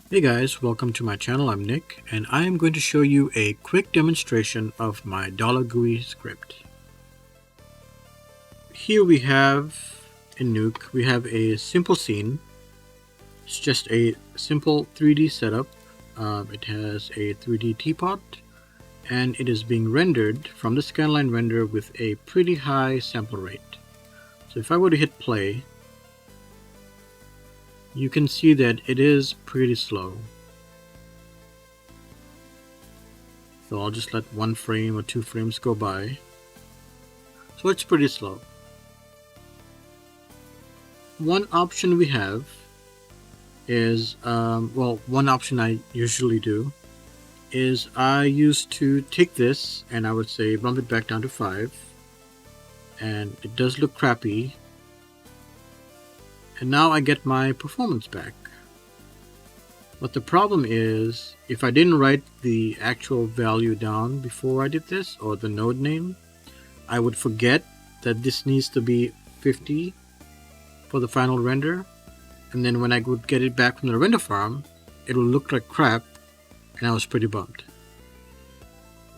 Hey guys, welcome to my channel. I'm Nick, and I am going to show you a quick demonstration of my $GUI script. Here we have in Nuke, we have a simple scene. It's just a simple 3D setup. It has a 3D teapot, and it is being rendered from the scanline render with a pretty high sample rate. So if I were to hit play, you can see that it is pretty slow. So I'll just let 1 frame or 2 frames go by. So it's pretty slow. One option we have is, one option I usually do is I used to take this and I would say bump it back down to 5, and it does look crappy, and now I get my performance back. But the problem is, if I didn't write the actual value down before I did this, or the node name, I would forget that this needs to be 50 for the final render, and then when I would get it back from the render farm, it will look like crap, and I was pretty bummed.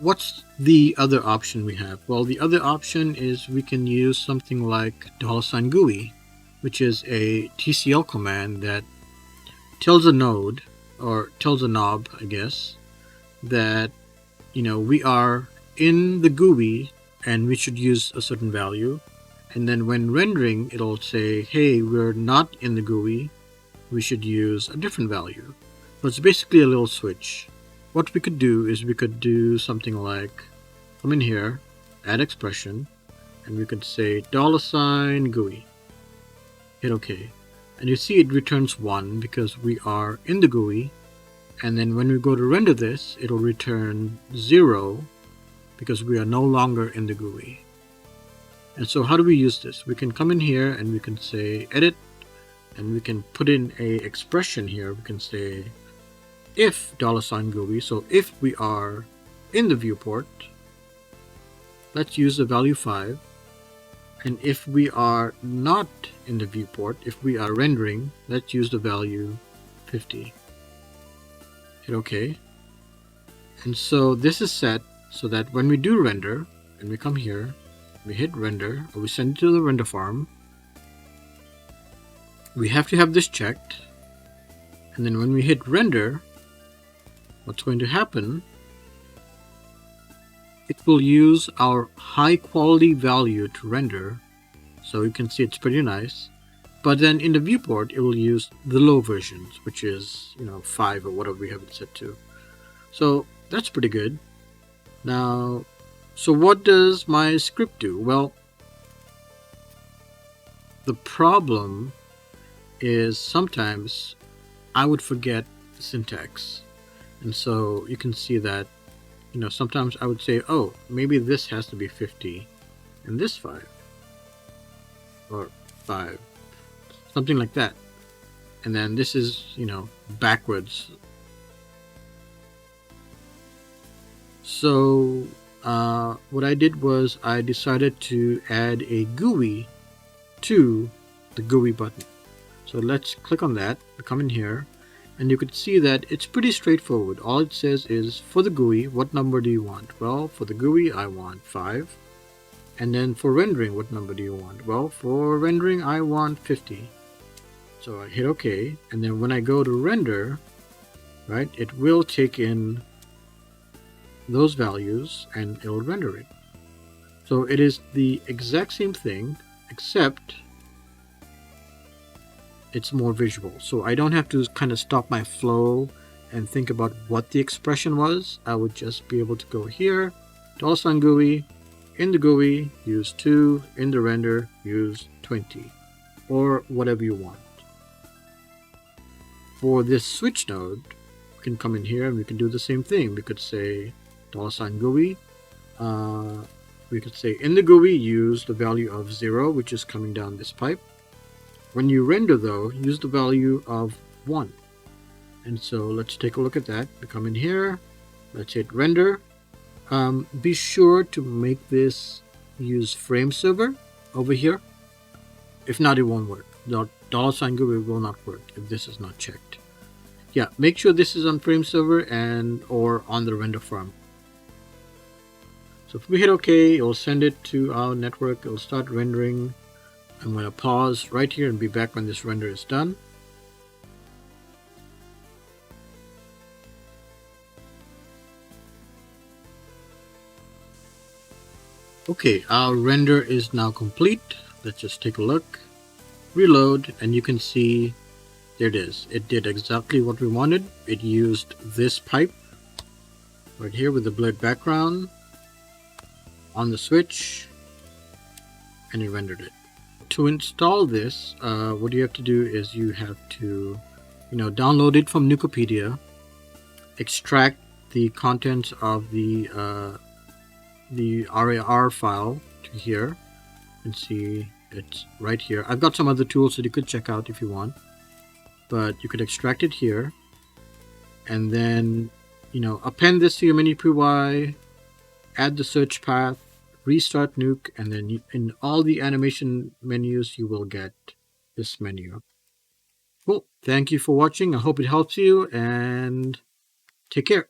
What's the other option we have? Well, the other option is we can use something like $GUI, which is a TCL command that tells a node, or tells a knob, I guess, that we are in the GUI and we should use a certain value. And then when rendering, it'll say, hey, we're not in the GUI, we should use a different value. So it's basically a little switch. What we could do is we could do something like come in here, add expression, and we could say $GUI. Hit OK. And you see it returns 1 because we are in the GUI. And then when we go to render this, it'll return 0 because we are no longer in the GUI. And so how do we use this? We can come in here and we can say edit, and we can put in a expression here. We can say if $GUI, so if we are in the viewport, let's use the value 5. And if we are not in the viewport, if we are rendering, let's use the value 50. Hit OK. And so this is set so that when we do render, and we come here, we hit render, or we send it to the render farm, we have to have this checked. And then when we hit render, what's going to happen, it will use our high quality value to render, so you can see it's pretty nice. But then in the viewport, it will use the low versions, which is 5 or whatever we have it set to. So that's pretty good. Now, so what does my script do? Well, the problem is sometimes I would forget the syntax, and so you can see that sometimes I would say, oh, maybe this has to be 50 and this 5, or 5, something like that. And then this is, backwards. So what I did was I decided to add a GUI to the GUI button. So let's click on that, come in here, and you could see that it's pretty straightforward. All it says is, for the GUI, what number do you want? Well, for the GUI, I want 5. And then for rendering, what number do you want? Well, for rendering, I want 50. So I hit OK. And then when I go to render, right, it will take in those values and it'll render it. So it is the exact same thing, except it's more visual. So I don't have to kind of stop my flow and think about what the expression was. I would just be able to go here, $GUI, in the GUI, use 2, in the render, use 20, or whatever you want. For this switch node, we can come in here and we can do the same thing. We could say $GUI. We could say in the GUI, use the value of 0, which is coming down this pipe. When you render, though, use the value of 1. And so let's take a look at that. We come in here, let's hit render. Be sure to make this use frame server over here. If not, it won't work. The $GUI will not work if this is not checked. Yeah, make sure this is on frame server and or on the render farm. So if we hit OK, it'll send it to our network. It'll start rendering. I'm going to pause right here and be back when this render is done. Okay, our render is now complete. Let's just take a look. Reload, and you can see there it is. It did exactly what we wanted. It used this pipe right here with the blurred background on the switch, and it rendered it. To install this, what you have to do is you have to, download it from Nukepedia, extract the contents of the RAR file to here, and see it's right here. I've got some other tools that you could check out if you want, but you could extract it here, and then append this to your mini.py, add the search path, restart Nuke, and then in all the animation menus you will get this menu. Cool. Thank you for watching. I hope it helps you, and take care.